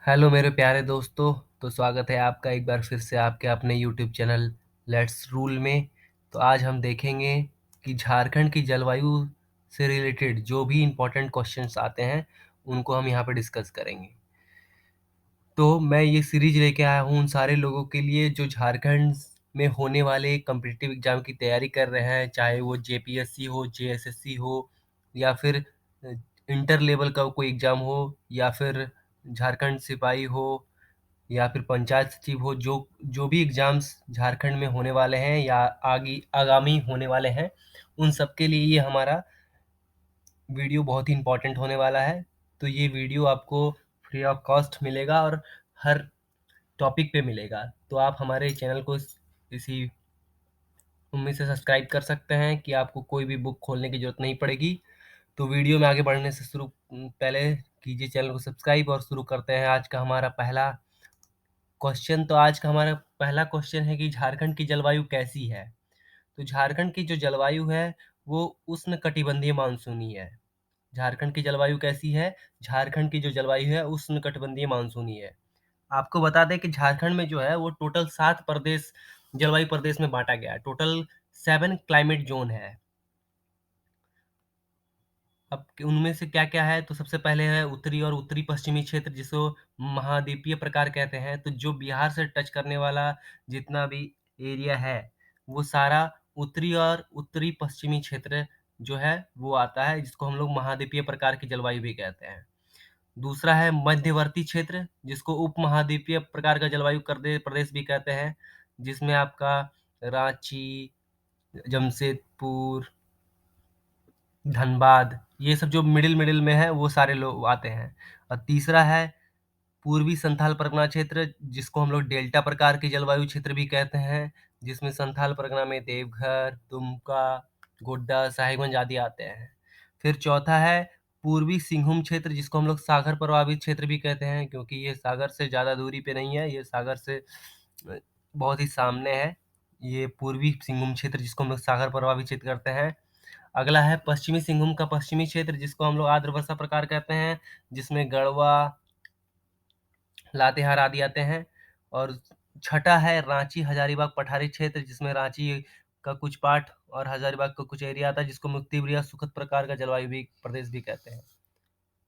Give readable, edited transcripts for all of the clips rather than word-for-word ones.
Hello मेरे प्यारे दोस्तों। तो स्वागत है आपका एक बार फिर से आपके अपने यूट्यूब चैनल लेट्स रूल में। तो आज हम देखेंगे कि झारखंड की जलवायु से रिलेटेड जो भी इम्पोर्टेंट क्वेश्चंस आते हैं उनको हम यहाँ पे डिस्कस करेंगे। तो मैं ये सीरीज लेके आया हूँ उन सारे लोगों के लिए जो झारखंड में होने वाले कम्पिटिटिव एग्जाम की तैयारी कर रहे हैं, चाहे वो जेपीएससी हो, जेएसएससी हो, या फिर इंटर लेवल का कोई एग्जाम हो, या फिर झारखंड सिपाही हो, या फिर पंचायत सचिव हो। जो जो भी एग्जाम्स झारखंड में होने वाले हैं या आगे आगामी होने वाले हैं, उन सब के लिए ये हमारा वीडियो बहुत ही इम्पोर्टेंट होने वाला है। तो ये वीडियो आपको फ्री ऑफ कॉस्ट मिलेगा और हर टॉपिक पे मिलेगा। तो आप हमारे चैनल को इसी उम्मीद से सब्सक्राइब कर सकते हैं कि आपको कोई भी बुक खोलने की जरूरत नहीं पड़ेगी। तो वीडियो में आगे बढ़ने से पहले कीजिए चैनल को सब्सक्राइब और शुरू करते हैं आज का हमारा पहला क्वेश्चन। तो आज का हमारा पहला क्वेश्चन है कि झारखंड की जलवायु कैसी है। तो झारखंड की जो जलवायु है वो उष्णकटिबंधीय मानसूनी है। झारखंड की जलवायु कैसी है? झारखंड की जो जलवायु है उष्णकटिबंधीय मानसूनी है। आपको बता दें कि झारखंड में जो है वो टोटल 7 प्रदेश, जलवायु प्रदेश में बांटा गया है। टोटल 7 क्लाइमेट जोन है। अब उनमें से क्या क्या है, तो सबसे पहले है उत्तरी और उत्तरी पश्चिमी क्षेत्र, जिसको महाद्वीपीय प्रकार कहते हैं। तो जो बिहार से टच करने वाला जितना भी एरिया है वो सारा उत्तरी और उत्तरी पश्चिमी क्षेत्र जो है वो आता है, जिसको हम लोग महाद्वीपीय प्रकार की जलवायु भी कहते हैं। दूसरा है मध्यवर्ती क्षेत्र, जिसको उप महाद्वीपीय प्रकार का जलवायु प्रदेश भी कहते हैं, जिसमें आपका रांची, जमशेदपुर, धनबाद, ये सब जो मिडिल मिडिल में है वो सारे लोग आते हैं। और तीसरा है पूर्वी संथाल परगना क्षेत्र, जिसको हम लोग डेल्टा प्रकार की जलवायु क्षेत्र भी कहते हैं, जिसमें संथाल परगना में देवघर, दुमका, गोड्डा, साहिबगंज आदि आते हैं। फिर चौथा है पूर्वी सिंहभूम क्षेत्र, जिसको हम लोग सागर प्रभावित क्षेत्र भी कहते हैं, क्योंकि ये सागर से ज़्यादा दूरी पे नहीं है, ये सागर से बहुत ही सामने है। ये पूर्वी सिंहभूम क्षेत्र जिसको हम लोग सागर प्रभावित क्षेत्र करते हैं। अगला है पश्चिमी सिंहभूम का पश्चिमी क्षेत्र, जिसको हम लोग आर्द्र वर्षा प्रकार कहते हैं, जिसमें गढ़वा, लातेहार आदि आते हैं। और छठा है रांची हजारीबाग पठारी क्षेत्र, जिसमें रांची का कुछ पार्ट और हजारीबाग का कुछ एरिया आता है, जिसको मुक्तिप्रिय या सुखद प्रकार का जलवायु भी प्रदेश भी कहते हैं।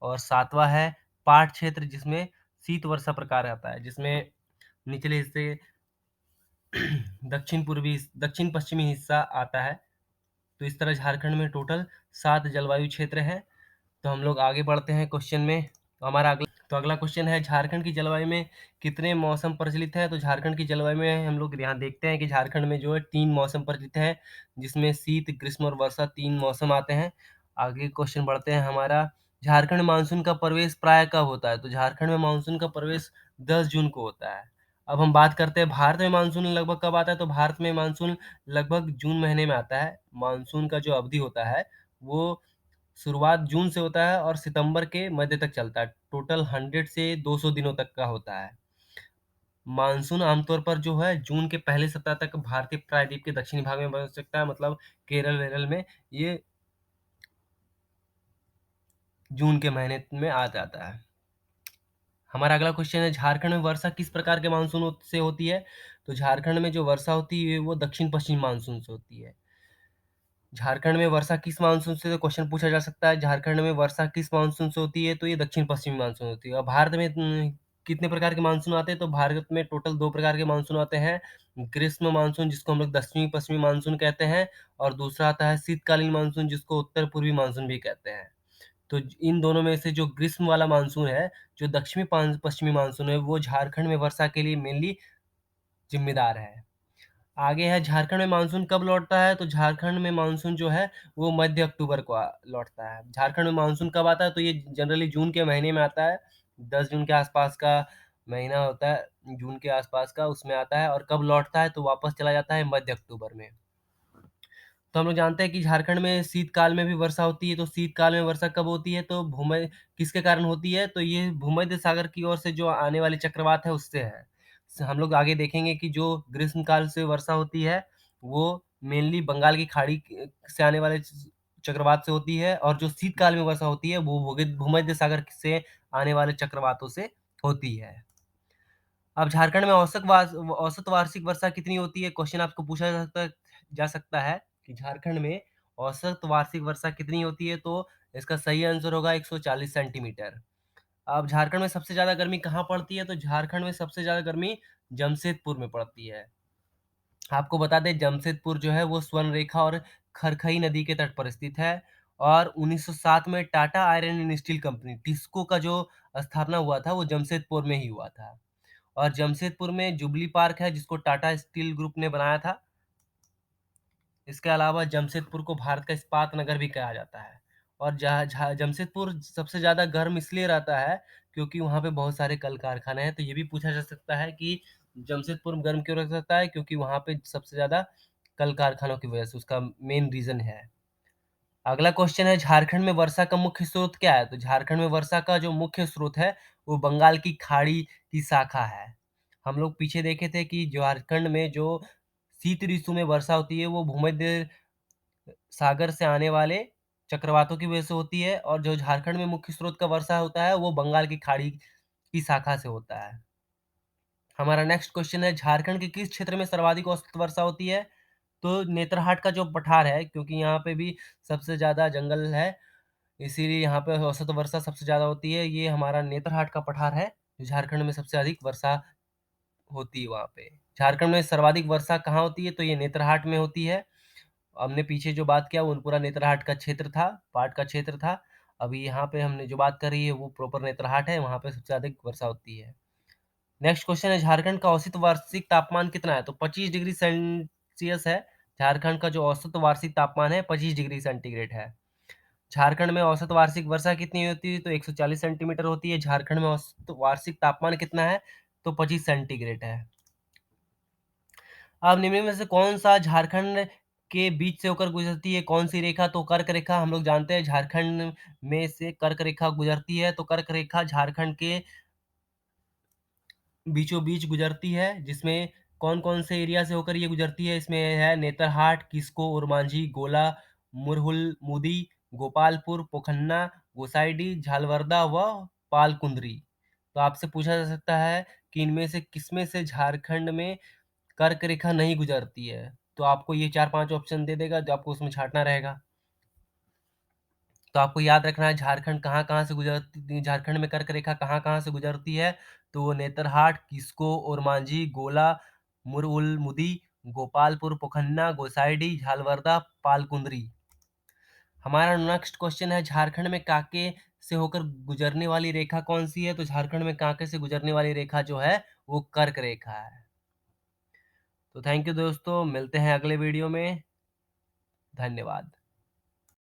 और सातवां है पाट क्षेत्र, जिसमें शीत वर्षा प्रकार आता है, जिसमें निचले हिस्से दक्षिण पश्चिमी हिस्सा आता है। तो इस तरह झारखंड में टोटल 7 जलवायु क्षेत्र हैं। तो हम लोग आगे बढ़ते हैं क्वेश्चन में। तो अगला क्वेश्चन है झारखंड की जलवायु में कितने मौसम प्रचलित हैं। तो झारखंड की जलवायु में हम लोग यहाँ देखते हैं कि झारखंड में जो है 3 मौसम प्रचलित हैं, जिसमें शीत, ग्रीष्म और वर्षा 3 मौसम आते हैं। आगे क्वेश्चन बढ़ते हैं हमारा। झारखंड मानसून का प्रवेश प्राय कब होता है। तो झारखंड में मानसून का प्रवेश 10 जून को होता है। अब हम बात करते हैं भारत में मानसून लगभग कब आता है। तो भारत में मानसून लगभग जून महीने में आता है। मानसून का जो अवधि होता है वो शुरुआत जून से होता है और सितंबर के मध्य तक चलता है। टोटल 100 से 200 दिनों तक का होता है। मानसून आमतौर पर जो है जून के पहले सप्ताह तक भारतीय प्रायद्वीप के दक्षिणी भाग में पहुंच सकता है, मतलब केरल वेरल में ये जून के महीने में आ जाता है। हमारा अगला क्वेश्चन है झारखंड में वर्षा किस प्रकार के मानसून से होती है। तो झारखंड में जो वर्षा होती है वो दक्षिण पश्चिम मानसून से होती है। झारखंड में वर्षा किस मानसून से, तो क्वेश्चन पूछा जा सकता है झारखंड में वर्षा किस मानसून से होती है। तो ये दक्षिण पश्चिमी मानसून होती है। और भारत में कितने प्रकार के मानसून आते हैं। तो भारत में टोटल 2 प्रकार के मानसून आते हैं। ग्रीष्म मानसून, जिसको हम लोग दक्षिणी पश्चिमी मानसून कहते हैं, और दूसरा आता है शीतकालीन मानसून, जिसको उत्तर पूर्वी मानसून भी कहते हैं। तो इन दोनों में से जो ग्रीष्म वाला मानसून है, जो दक्षिणी पश्चिमी मानसून है, वो झारखंड में वर्षा के लिए मेनली जिम्मेदार है। आगे है झारखंड में मानसून कब लौटता है। तो झारखंड में मानसून जो है वो मध्य अक्टूबर को लौटता है। झारखंड में मानसून कब आता है। तो ये जनरली जून के महीने में आता है। 10 जून के आसपास का महीना होता है, जून के आसपास का, उसमें आता है। और कब लौटता है तो वापस चला जाता है मध्य अक्टूबर में। तो हम लोग जानते हैं कि झारखंड में शीतकाल में भी वर्षा होती है। तो शीतकाल में वर्षा कब होती है। तो भूमध्य किसके कारण होती है। तो ये भूमध्य सागर की ओर से जो आने वाले चक्रवात है उससे है। हम लोग आगे देखेंगे कि जो ग्रीष्म काल से वर्षा होती है वो मेनली बंगाल की खाड़ी से आने वाले चक्रवात से होती है, और जो शीतकाल में वर्षा होती है वो भूमध्य सागर से आने वाले चक्रवातों से होती है। अब झारखंड में औसत वार्षिक वर्षा कितनी होती है? क्वेश्चन आपको पूछा जा सकता है कि झारखंड में औसत वार्षिक वर्षा कितनी होती है? तो इसका सही आंसर होगा 140 सेंटीमीटर। अब झारखंड में सबसे ज़्यादा गर्मी कहाँ पड़ती है? तो झारखंड में सबसे ज़्यादा गर्मी जमशेदपुर में पड़ती है। आपको बता दें जमशेदपुर जो है वो स्वर्ण रेखा और खरखई नदी के तट पर स्थित है और 1907 में Tata iron and steel company TISCO का जो स्थापना हुआ था वो जमशेदपुर में ही हुआ था। और जमशेदपुर में जुबली पार्क है जिसको टाटा स्टील ग्रुप ने बनाया था। इसके अलावा जमशेदपुर को भारत का इस्पात नगर भी कहा जाता है। और जमशेदपुर सबसे ज़्यादा गर्म इसलिए रहता है क्योंकि वहाँ पे बहुत सारे कल कारखाने हैं। तो ये भी पूछा जा सकता है कि जमशेदपुर गर्म क्यों रह सकता है? क्योंकि वहाँ पे सबसे ज़्यादा कल कारखानों की वजह से उसका मेन रीज़न है। अगला क्वेश्चन है झारखंड में वर्षा का मुख्य स्रोत क्या है? तो झारखंड में वर्षा का जो मुख्य स्रोत है वो बंगाल की खाड़ी की शाखा है। हम लोग पीछे देखे थे कि झारखंड में जो शीत ऋतु में वर्षा होती है वो भूमध्य सागर से आने वाले चक्रवातों की वजह से होती है और जो झारखंड में मुख्य स्रोत का वर्षा होता है वो बंगाल की खाड़ी की शाखा से होता है। हमारा नेक्स्ट क्वेश्चन है झारखंड के किस क्षेत्र में सर्वाधिक औसत वर्षा होती है? तो नेतरहाट का जो पठार है क्योंकि यहाँ पे भी सबसे ज़्यादा जंगल है, इसीलिए यहाँ पे औसत वर्षा सबसे ज़्यादा होती है। ये हमारा नेतरहाट का पठार है, झारखंड में सबसे अधिक वर्षा होती है वहाँ पे। झारखंड में सर्वाधिक वर्षा कहाँ होती है? तो ये नेतरहाट में होती है। हमने पीछे जो बात किया वो पूरा नेतरहाट का क्षेत्र था, पाट का क्षेत्र था। अभी यहाँ पे हमने जो बात करी है वो प्रॉपर नेतरहाट है, वहाँ पे सबसे अधिक वर्षा होती है। नेक्स्ट क्वेश्चन है झारखंड का औसत वार्षिक तापमान कितना है? तो 25 डिग्री सेल्सियस है। झारखंड का जो औसत वार्षिक तापमान है 25 डिग्री सेंटीग्रेड है। झारखंड में औसत वार्षिक वर्षा कितनी होती है? तो 140 सेंटीमीटर होती है। झारखंड में औसत वार्षिक तापमान कितना है? तो 25 सेंटीग्रेड है। अब निम्न में से कौन-सा झारखंड के बीच से होकर गुजरती है? कौन-सी रेखा? तो कर्क रेखा। हम लोग जानते हैं झारखंड में से कर्क रेखा गुजरती है, तो कर्क रेखा झारखंड के बीचों-बीच गुजरती है, जिसमें कौन-कौन से एरिया से होकर ये गुजरती है? इसमें है नेतरहाट, किस्को, ओरमांझी, गोला, मुरहुल, मुदी, गोपालपुर, पोखन्ना, गोसाइडी, झालवार्दा व पालकुंद्री। तो आपसे पूछा जा सकता है कि इनमें से किसमें से झारखंड में कर्क रेखा नहीं गुजरती है? तो आपको ये 4-5 ऑप्शन दे देगा, जो आपको उसमें छाँटना रहेगा। तो आपको याद रखना है झारखंड कहाँ-कहाँ से गुजरती झारखंड में कर्क रेखा कहाँ-कहाँ से गुजरती है? तो वो नेतरहाट, किस्को, ओरमांझी, गोला, मुरउलमुदी, गोपालपुर, पोखन्ना, गोसाइडी, झालवार्दा, पालकुंद्री। हमारा नेक्स्ट क्वेश्चन है झारखंड में कांके से होकर गुजरने वाली रेखा कौन-सी है? तो झारखंड में कांके से गुजरने वाली रेखा जो है वो कर्क रेखा है। तो थैंक यू दोस्तों, मिलते हैं अगले वीडियो में। धन्यवाद।